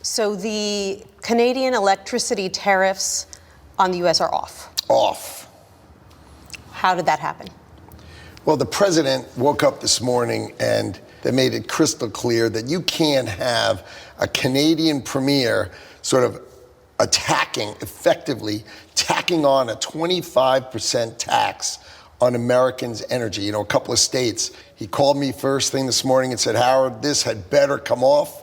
So the Canadian electricity tariffs on the U.S. are off. Off. How did that happen? Well, the president woke up this morning and they made it crystal clear that you can't have a Canadian premier sort of effectively tacking on a 25% tax on Americans' energy. You know, a couple of states. He called me first thing this morning and said, Howard, this had better come off.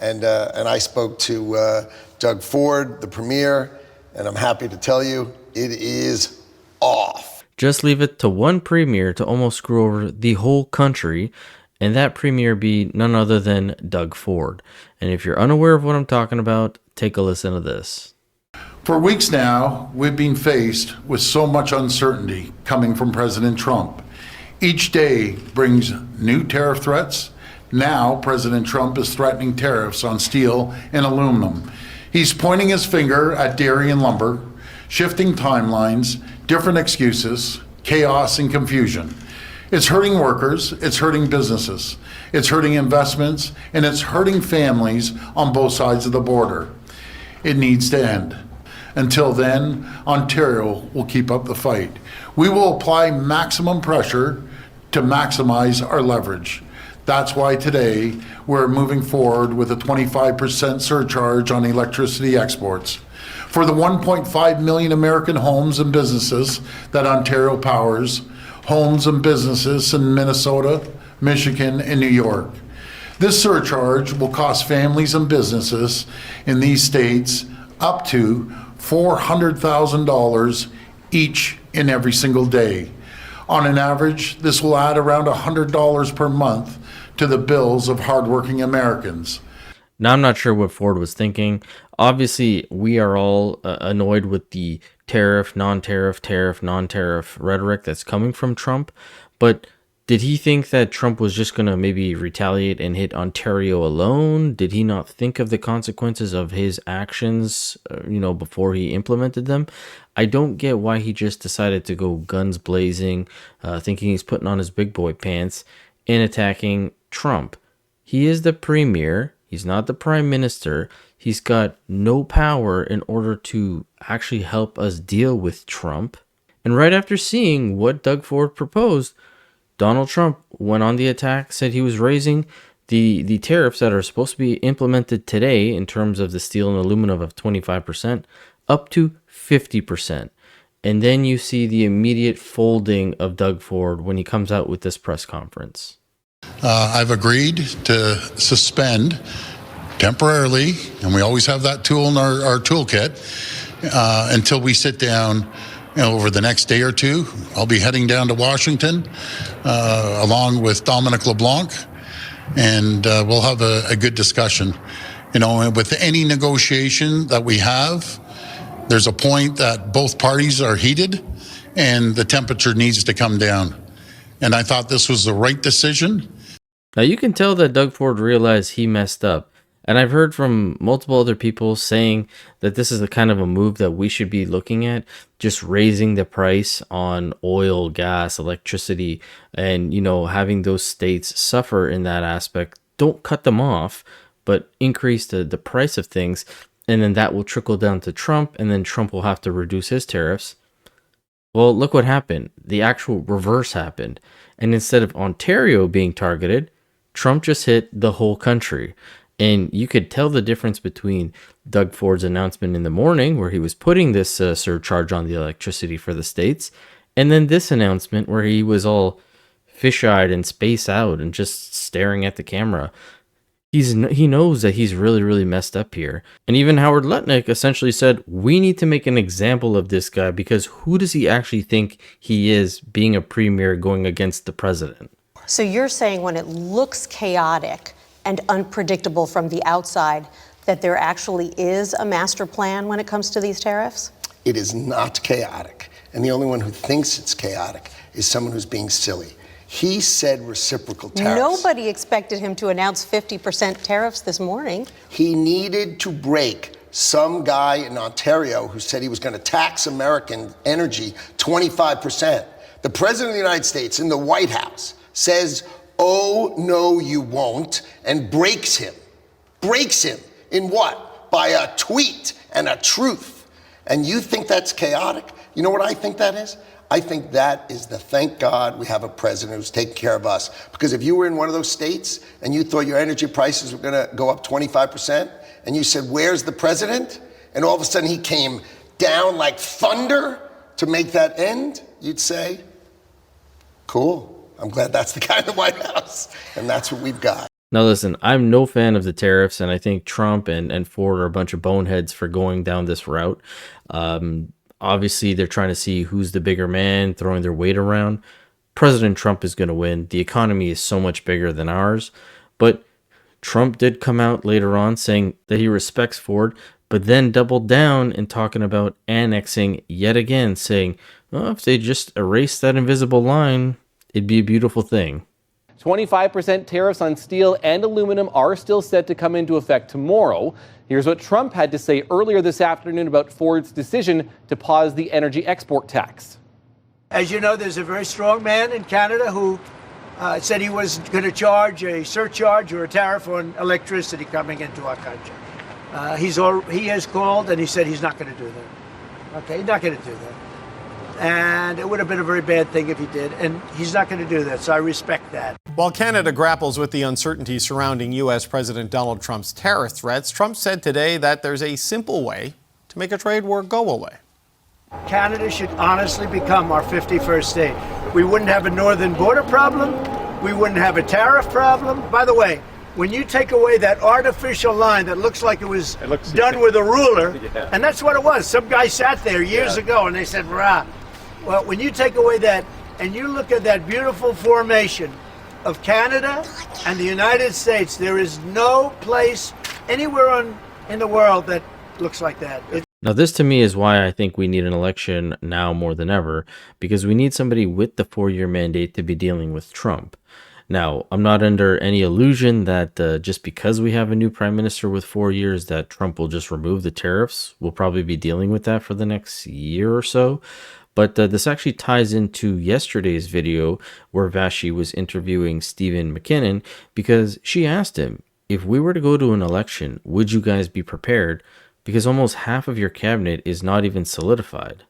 And I spoke to Doug Ford, the premier, and I'm happy to tell you it is off. Just leave it to one premier to almost screw over the whole country, and that premier be none other than Doug Ford. And if you're unaware of what I'm talking about, take a listen to this. For weeks now, we've been faced with so much uncertainty coming from President Trump. Each day brings new tariff threats. Now, President Trump is threatening tariffs on steel and aluminum. He's pointing his finger at dairy and lumber, shifting timelines, different excuses, chaos and confusion. It's hurting workers, it's hurting businesses, it's hurting investments, and it's hurting families on both sides of the border. It needs to end. Until then, Ontario will keep up the fight. We will apply maximum pressure to maximize our leverage. That's why today we're moving forward with a 25% surcharge on electricity exports. For the 1.5 million American homes and businesses that Ontario powers, homes and businesses in Minnesota, Michigan, and New York. This surcharge will cost families and businesses in these states up to $400,000 each and every single day. On an average, this will add around $100 per month to the bills of hardworking Americans. Now, I'm not sure what Ford was thinking. Obviously, we are all annoyed with the tariff, non-tariff rhetoric that's coming from Trump. But did he think that Trump was just going to maybe retaliate and hit Ontario alone? Did he not think of the consequences of his actions, before he implemented them? I don't get why he just decided to go guns blazing, thinking he's putting on his big boy pants and attacking Trump. He is the premier. He's not the prime minister. He's got no power in order to actually help us deal with Trump. And right after seeing what Doug Ford proposed, Donald Trump went on the attack, said he was raising the tariffs that are supposed to be implemented today in terms of the steel and aluminum of 25% up to 50%. And then you see the immediate folding of Doug Ford when he comes out with this press conference. I've agreed to suspend temporarily, and we always have that tool in our toolkit, until we sit down over the next day or two. I'll be heading down to Washington along with Dominic LeBlanc, and we'll have a good discussion. With any negotiation that we have, there's a point that both parties are heated and the temperature needs to come down. And I thought this was the right decision. Now you can tell that Doug Ford realized he messed up. And I've heard from multiple other people saying that this is the kind of a move that we should be looking at, just raising the price on oil, gas, electricity, and, having those states suffer in that aspect. Don't cut them off, but increase the price of things. And then that will trickle down to Trump, and then Trump will have to reduce his tariffs. Well, look what happened. The actual reverse happened. And instead of Ontario being targeted, Trump just hit the whole country. And you could tell the difference between Doug Ford's announcement in the morning, where he was putting this surcharge on the electricity for the states, and then this announcement where he was all fish-eyed and spaced out and just staring at the camera. He knows that he's really, really messed up here. And even Howard Lutnick essentially said, we need to make an example of this guy, because who does he actually think he is, being a premier going against the president? So you're saying when it looks chaotic and unpredictable from the outside, that there actually is a master plan when it comes to these tariffs? It is not chaotic. And the only one who thinks it's chaotic is someone who's being silly. He said reciprocal tariffs. Nobody expected him to announce 50% tariffs this morning. He needed to break some guy in Ontario who said he was going to tax American energy 25%. The President of the United States in the White House says, oh, no, you won't, and breaks him. In what? By a tweet and a truth. And you think that's chaotic? You know what I think that is? I think that is the thank God we have a president who's taking care of us. Because if you were in one of those states and you thought your energy prices were going to go up 25%, and you said, where's the president? And all of a sudden he came down like thunder to make that end, you'd say, cool. I'm glad that's the guy in the White House. And that's what we've got. Now listen, I'm no fan of the tariffs, and I think Trump and Ford are a bunch of boneheads for going down this route. Obviously, they're trying to see who's the bigger man, throwing their weight around. President Trump is going to win. The economy is so much bigger than ours. But Trump did come out later on saying that he respects Ford, but then doubled down in talking about annexing yet again, saying, well, if they just erase that invisible line, it'd be a beautiful thing. 25% tariffs on steel and aluminum are still set to come into effect tomorrow. Here's what Trump had to say earlier this afternoon about Ford's decision to pause the energy export tax. As you know, there's a very strong man in Canada who said he was going to charge a surcharge or a tariff on electricity coming into our country. He has called and he said he's not going to do that. Okay, he's not going to do that. And it would have been a very bad thing if he did, and he's not going to do that, so I respect that. While Canada grapples with the uncertainty surrounding U.S. President Donald Trump's tariff threats, Trump said today that there's a simple way to make a trade war go away. Canada should honestly become our 51st state. We wouldn't have a northern border problem. We wouldn't have a tariff problem. By the way, when you take away that artificial line that looks like it was done with a ruler, and that's what it was. Some guy sat there years ago and they said, rah. Well, when you take away that and you look at that beautiful formation of Canada and the United States, there is no place anywhere in the world that looks like that. Now, this to me is why I think we need an election now more than ever, because we need somebody with the 4-year mandate to be dealing with Trump. Now, I'm not under any illusion that just because we have a new prime minister with 4 years that Trump will just remove the tariffs. We'll probably be dealing with that for the next year or so. But this actually ties into yesterday's video where Vashi was interviewing Stephen McKinnon, because she asked him, if we were to go to an election, would you guys be prepared? Because almost half of your cabinet is not even solidified.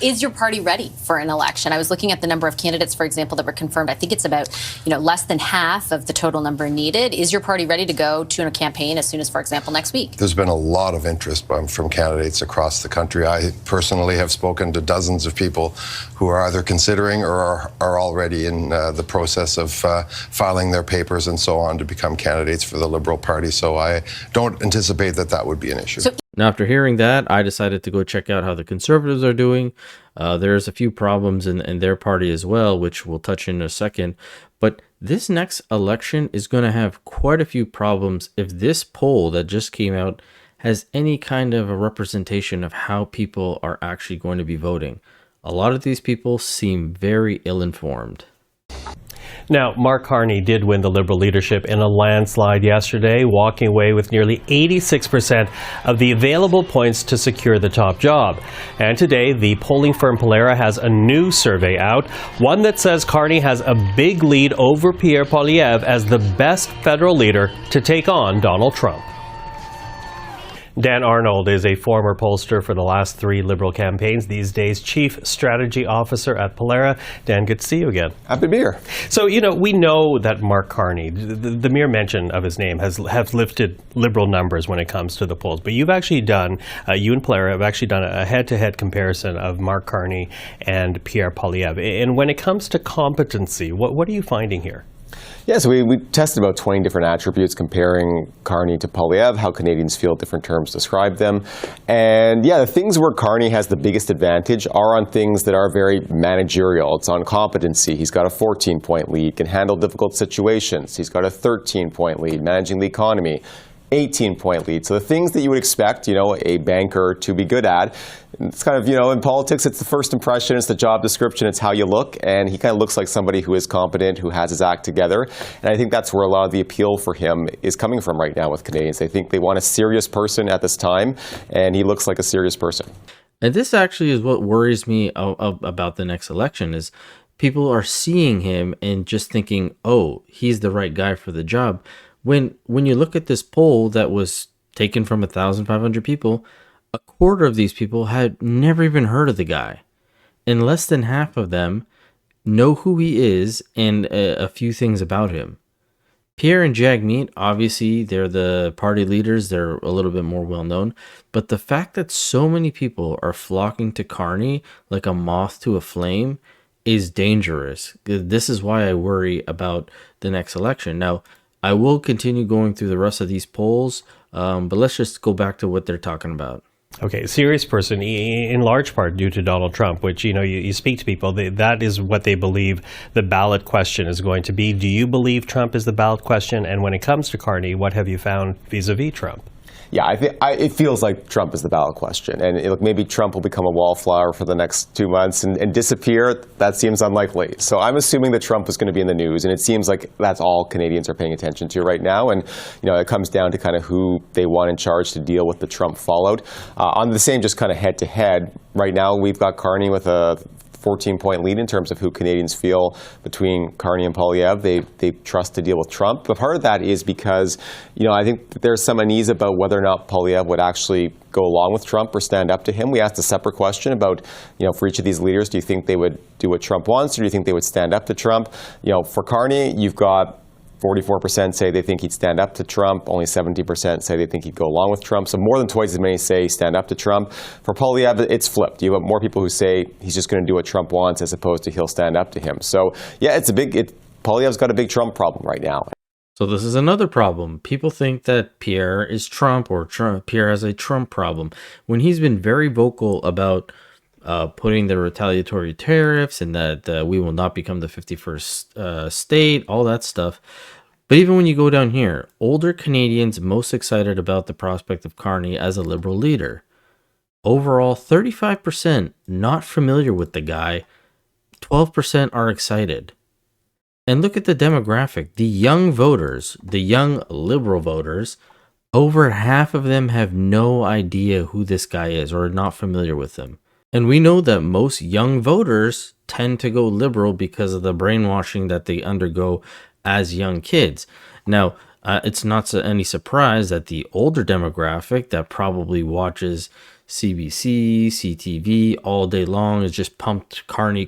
Is your party ready for an election? I was looking at the number of candidates, for example, that were confirmed. I think it's about, less than half of the total number needed. Is your party ready to go to a campaign as soon as, for example, next week? There's been a lot of interest from candidates across the country. I personally have spoken to dozens of people who are either considering or are already in the process of filing their papers and so on to become candidates for the Liberal Party. So I don't anticipate that would be an issue. Now, after hearing that, I decided to go check out how the Conservatives are doing. There's a few problems in their party as well, which we'll touch in a second. But this next election is going to have quite a few problems if this poll that just came out has any kind of a representation of how people are actually going to be voting. A lot of these people seem very ill-informed. Now, Mark Carney did win the Liberal leadership in a landslide yesterday, walking away with nearly 86% of the available points to secure the top job. And today, the polling firm Pollara has a new survey out, one that says Carney has a big lead over Pierre Poilievre as the best federal leader to take on Donald Trump. Dan Arnold is a former pollster for the last 3 Liberal campaigns, these days Chief Strategy Officer at Pollara. Dan, good to see you again. Happy to be here. So, we know that Mark Carney, the mere mention of his name has lifted Liberal numbers when it comes to the polls. But you've actually done, you and Pollara have actually done a head-to-head comparison of Mark Carney and Pierre Poilievre. And when it comes to competency, what are you finding here? Yeah, so we tested about 20 different attributes comparing Carney to Poilievre, how Canadians feel different terms describe them. And yeah, the things where Carney has the biggest advantage are on things that are very managerial. It's on competency. He's got a 14-point lead, can handle difficult situations. He's got a 13-point lead, managing the economy. 18-point lead. So the things that you would expect, a banker to be good at. It's kind of, in politics, it's the first impression, it's the job description, it's how you look. And he kind of looks like somebody who is competent, who has his act together. And I think that's where a lot of the appeal for him is coming from right now with Canadians. They think they want a serious person at this time, and he looks like a serious person. And this actually is what worries me about the next election is people are seeing him and just thinking, oh, he's the right guy for the job. When you look at this poll that was taken from 1,500 people, a quarter of these people had never even heard of the guy. And less than half of them know who he is and a few things about him. Pierre and Jagmeet, obviously, they're the party leaders. They're a little bit more well known. But the fact that so many people are flocking to Carney like a moth to a flame is dangerous. This is why I worry about the next election. Now, I will continue going through the rest of these polls, but let's just go back to what they're talking about. Okay, serious person, in large part due to Donald Trump, which, you speak to people, that is what they believe the ballot question is going to be. Do you believe Trump is the ballot question? And when it comes to Carney, what have you found vis-a-vis Trump? Yeah, it feels like Trump is the ballot question. And maybe Trump will become a wallflower for the next 2 months and disappear. That seems unlikely. So I'm assuming that Trump is going to be in the news. And it seems like that's all Canadians are paying attention to right now. And, it comes down to kind of who they want in charge to deal with the Trump fallout. On the same just kind of head-to-head, right now we've got Carney with a 14-point lead in terms of who Canadians feel between Carney and Poilievre. They trust to deal with Trump. But part of that is because, I think there's some unease about whether or not Poilievre would actually go along with Trump or stand up to him. We asked a separate question about, for each of these leaders, do you think they would do what Trump wants, or do you think they would stand up to Trump? For Carney, you've got 44% say they think he'd stand up to Trump. Only 70% say they think he'd go along with Trump. So more than twice as many say stand up to Trump. For Poilievre, it's flipped. You have more people who say he's just going to do what Trump wants as opposed to he'll stand up to him. So yeah, Poilievre's got a big Trump problem right now. So this is another problem. People think that Pierre is Trump, or Pierre has a Trump problem, when he's been very vocal about putting the retaliatory tariffs and that we will not become the 51st state, all that stuff. But even when you go down here, older Canadians most excited about the prospect of Carney as a Liberal leader. Overall, 35% not familiar with the guy, 12% are excited. And look at the demographic. The young voters, the young Liberal voters, over half of them have no idea who this guy is or are not familiar with him. And we know that most young voters tend to go Liberal because of the brainwashing that they undergo as young kids. Now, it's not any surprise that the older demographic that probably watches CBC, CTV all day long, is just pumped Carney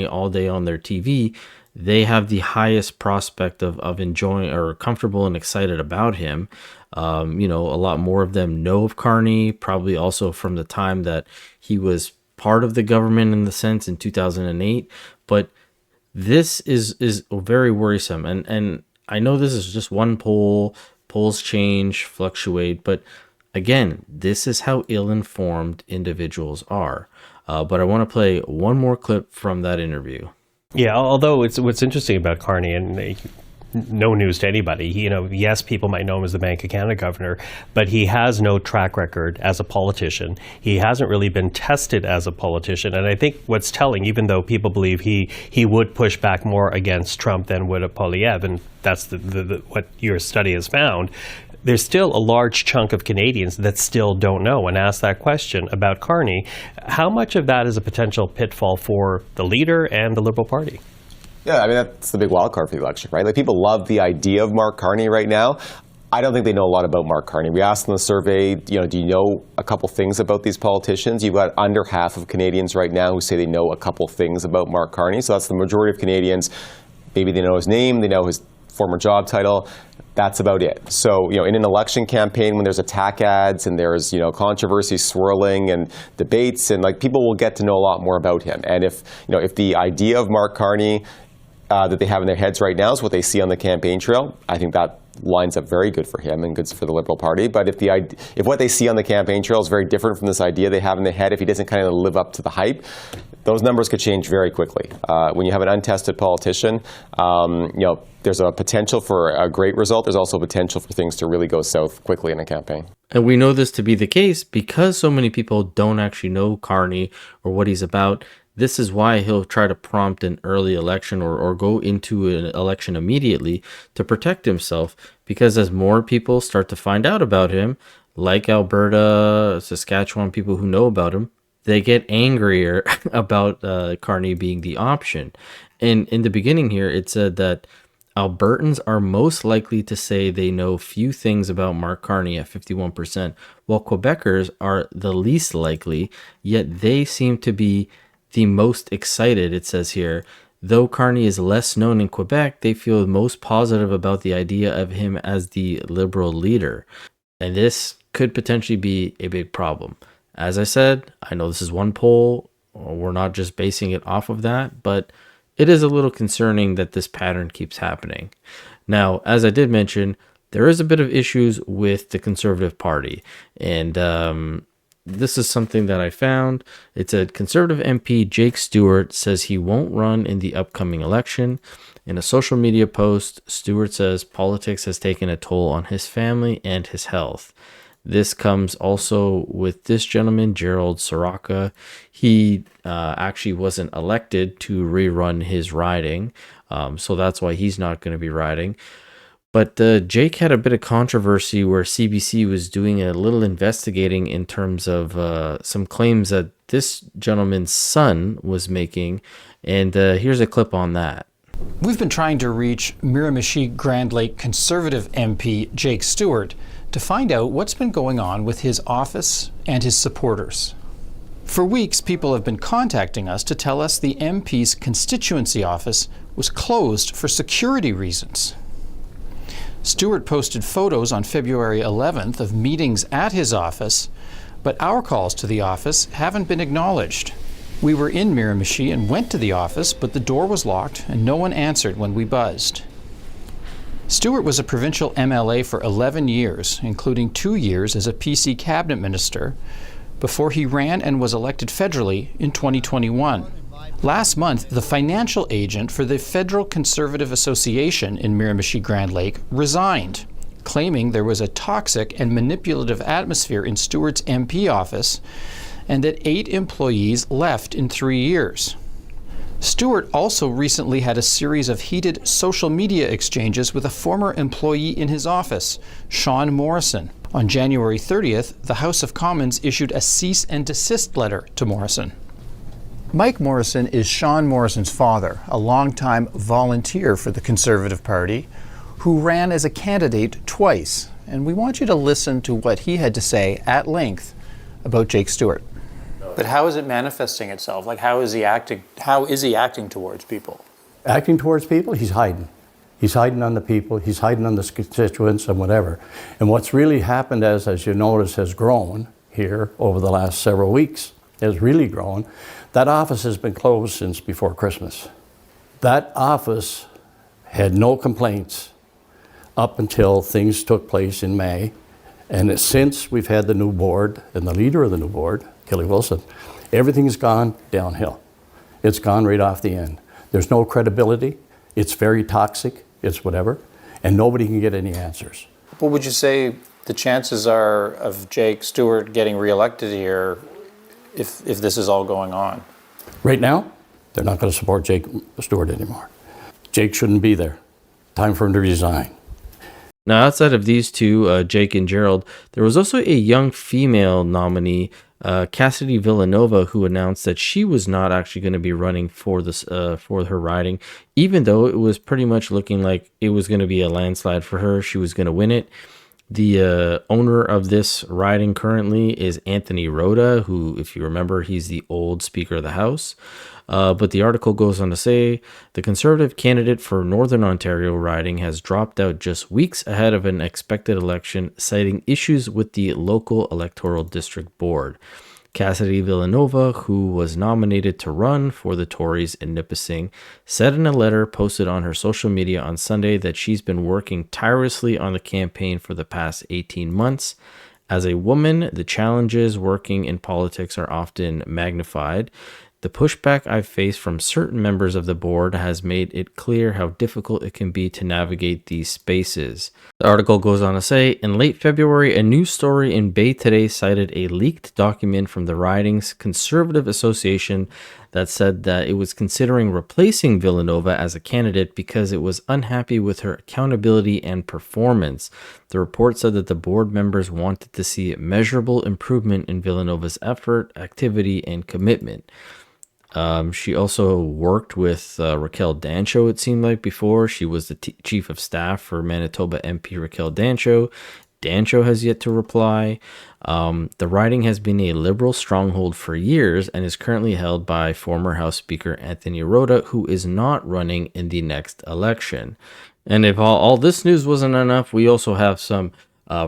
all day on their TV. They have the highest prospect of enjoying or comfortable and excited about him. A lot more of them know of Carney, probably also from the time that he was part of the government in the sense in 2008. But this is very worrisome. And I know this is just one poll. Polls change, fluctuate. But again, this is how ill-informed individuals are. But I want to play one more clip from that interview. Yeah, although what's interesting about Carney, and no news to anybody, yes, people might know him as the Bank of Canada governor, but he has no track record as a politician. He hasn't really been tested as a politician. And I think what's telling, even though people believe he would push back more against Trump than would a Poilievre, and that's what your study has found, there's still a large chunk of Canadians that still don't know and ask that question about Carney. How much of that is a potential pitfall for the leader and the Liberal Party? Yeah, that's the big wild card for the election, right? People love the idea of Mark Carney right now. I don't think they know a lot about Mark Carney. We asked in the survey, do you know a couple things about these politicians? You've got under half of Canadians right now who say they know a couple things about Mark Carney. So that's the majority of Canadians. Maybe they know his name, they know his former job title. That's about it. So, in an election campaign, when there's attack ads and there's, controversy swirling and debates, and people will get to know a lot more about him. And if the idea of Mark Carney that they have in their heads right now is what they see on the campaign trail, I think that lines up very good for him and good for the Liberal Party. But if what they see on the campaign trail is very different from this idea they have in their head, if he doesn't kind of live up to the hype, those numbers could change very quickly. When you have an untested politician, there's a potential for a great result. There's also potential for things to really go south quickly in a campaign. And we know this to be the case because so many people don't actually know Carney or what he's about. This is why he'll try to prompt an early election or go into an election immediately to protect himself, because as more people start to find out about him, like Alberta, Saskatchewan, people who know about him, they get angrier about Carney being the option. And in the beginning here, it said that Albertans are most likely to say they know few things about Mark Carney at 51%, while Quebecers are the least likely, yet they seem to be the most excited, it says here. Though Carney is less known in Quebec, they feel most positive about the idea of him as the Liberal leader. And this could potentially be a big problem. As I said, I know this is one poll. We're not just basing it off of that, but it is a little concerning that this pattern keeps happening. Now, as I did mention, there is a bit of issues with the Conservative Party. And this is something that I found. It said Conservative MP Jake Stewart says he won't run in the upcoming election. In a social media post, Stewart says politics has taken a toll on his family and his health. This comes also with this gentleman, Gerald Soraka. He actually wasn't elected to rerun his riding, so that's why he's not going to be riding. But Jake had a bit of controversy where CBC was doing a little investigating in terms of some claims that this gentleman's son was making, and here's a clip on that. We've been trying to reach Miramichi Grand Lake Conservative MP Jake Stewart to find out what's been going on with his office and his supporters. For weeks, people have been contacting us to tell us the MP's constituency office was closed for security reasons. Stewart posted photos on February 11th of meetings at his office, but our calls to the office haven't been acknowledged. We were in Miramichi and went to the office, but the door was locked and no one answered when we buzzed. Stewart was a provincial MLA for 11 years, including 2 years as a PC cabinet minister, before he ran and was elected federally in 2021. Last month, the financial agent for the Federal Conservative Association in Miramichi Grand Lake resigned, claiming there was a toxic and manipulative atmosphere in Stewart's MP office and that 8 employees left in 3 years. Stewart also recently had a series of heated social media exchanges with a former employee in his office, Sean Morrison. On January 30th, the House of Commons issued a cease and desist letter to Morrison. Mike Morrison is Sean Morrison's father, a longtime volunteer for the Conservative Party, who ran as a candidate twice. And we want you to listen to what he had to say at length about Jake Stewart. But how is it manifesting itself? Like, how is he acting? How is he acting towards people? Acting towards people, he's hiding. He's hiding on the people, he's hiding on the constituents and whatever. And what's really happened, as you notice, has grown here over the last several weeks, has really grown. That office has been closed since before Christmas. That office had no complaints up until things took place in May. And since we've had the new board and the leader of the new board, Kelly Wilson, everything's gone downhill. It's gone right off the end. There's no credibility. It's very toxic. It's whatever. And nobody can get any answers. What would you say the chances are of Jake Stewart getting reelected here if this is all going on? Right now, they're not going to support Jake Stewart anymore. Jake shouldn't be there. Time for him to resign. Now, outside of these two, Jake and Gerald, there was also a young female nominee, Cassidy Villanova, who announced that she was not actually going to be running for this for her riding, even though it was pretty much looking like it was going to be a landslide for her. She was going to win it. The owner of this riding currently is Anthony Rota, who, if you remember, he's the old Speaker of the House. But the article goes on to say the Conservative candidate for Northern Ontario riding has dropped out just weeks ahead of an expected election, citing issues with the local electoral district board. Cassidy Villanova, who was nominated to run for the Tories in Nipissing, said in a letter posted on her social media on Sunday that she's been working tirelessly on the campaign for the past 18 months. As a woman, the challenges working in politics are often magnified. The pushback I've faced from certain members of the board has made it clear how difficult it can be to navigate these spaces. The article goes on to say, in late February, a news story in Bay Today cited a leaked document from the riding's Conservative Association that said that it was considering replacing Villanova as a candidate because it was unhappy with her accountability and performance. The report said that the board members wanted to see measurable improvement in Villanova's effort, activity, and commitment. She also worked with Raquel Dancho, it seemed like, before. She was the chief of staff for Manitoba MP Raquel Dancho. Dancho has yet to reply. The riding has been a Liberal stronghold for years and is currently held by former House Speaker Anthony Rota, who is not running in the next election. And if all this news wasn't enough, we also have some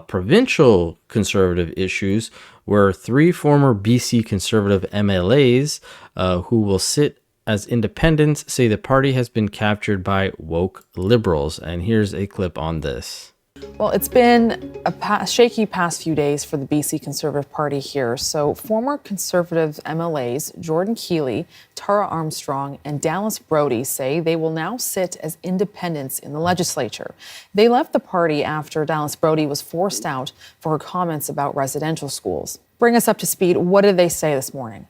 provincial Conservative issues where 3 former BC Conservative MLAs who will sit as independents say the party has been captured by woke Liberals. And here's a clip on this. Well, it's been a shaky past few days for the BC Conservative Party here. So former Conservative MLAs Jordan Keeley, Tara Armstrong, and Dallas Brody say they will now sit as independents in the legislature. They left the party after Dallas Brody was forced out for her comments about residential schools. Bring us up to speed. What did they say this morning?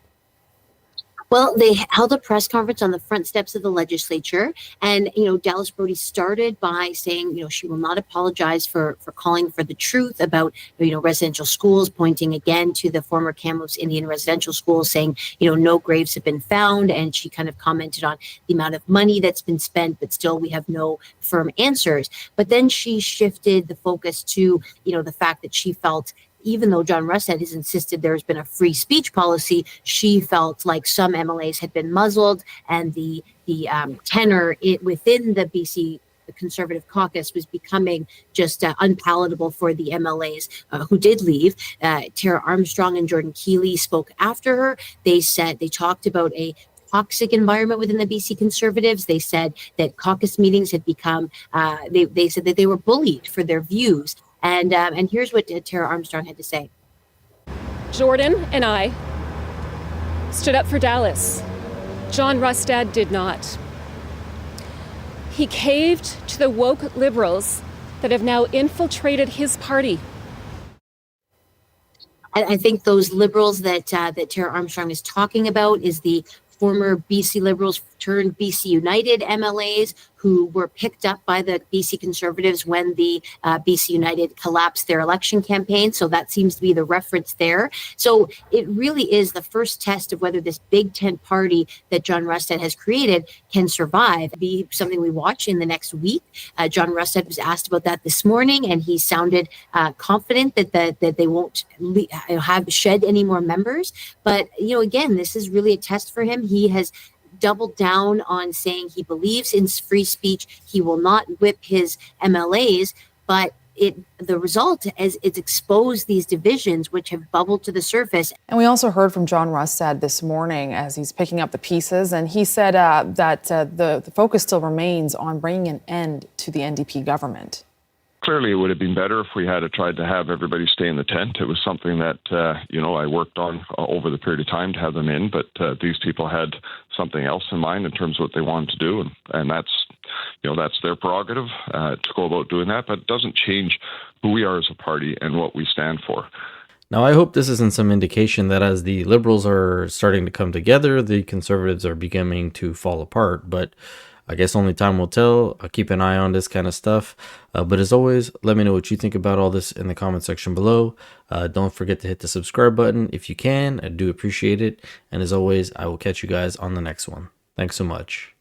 Well, they held a press conference on the front steps of the legislature. And, Dallas Brody started by saying, she will not apologize for calling for the truth about, residential schools, pointing again to the former Kamloops Indian residential schools, saying, no graves have been found. And she kind of commented on the amount of money that's been spent, but still we have no firm answers. But then she shifted the focus to, the fact that she felt, even though John Rustad has insisted there's been a free speech policy, she felt like some MLAs had been muzzled, and the tenor within the BC Conservative caucus was becoming just unpalatable for the MLAs who did leave. Tara Armstrong and Jordan Keeley spoke after her. They talked about a toxic environment within the BC Conservatives. They said that caucus meetings had become, they said that they were bullied for their views. And here's what Tara Armstrong had to say. Jordan and I stood up for Dallas. John Rustad did not. He caved to the woke Liberals that have now infiltrated his party. I think those Liberals that Tara Armstrong is talking about is the former BC Liberals turned BC United MLAs who were picked up by the BC Conservatives when the BC United collapsed their election campaign. So that seems to be the reference there. So it really is the first test of whether this big tent party that John Rustad has created can survive, be something we watch in the next week. John Rustad was asked about that this morning, and he sounded confident that they won't have shed any more members. But, again, this is really a test for him. He has doubled down on saying he believes in free speech. He will not whip his MLAs, but the result is it's exposed these divisions which have bubbled to the surface. And we also heard from John Rustad this morning as he's picking up the pieces, and he said that the focus still remains on bringing an end to the NDP government. Clearly, it would have been better if we had tried to have everybody stay in the tent. It was something that, I worked on over the period of time to have them in, but these people had something else in mind in terms of what they wanted to do, and that's their prerogative to go about doing that, but it doesn't change who we are as a party and what we stand for. Now, I hope this isn't some indication that as the Liberals are starting to come together, the Conservatives are beginning to fall apart, but I guess only time will tell. I'll keep an eye on this kind of stuff. But as always, let me know what you think about all this in the comment section below. Don't forget to hit the subscribe button if you can. I do appreciate it. And as always, I will catch you guys on the next one. Thanks so much.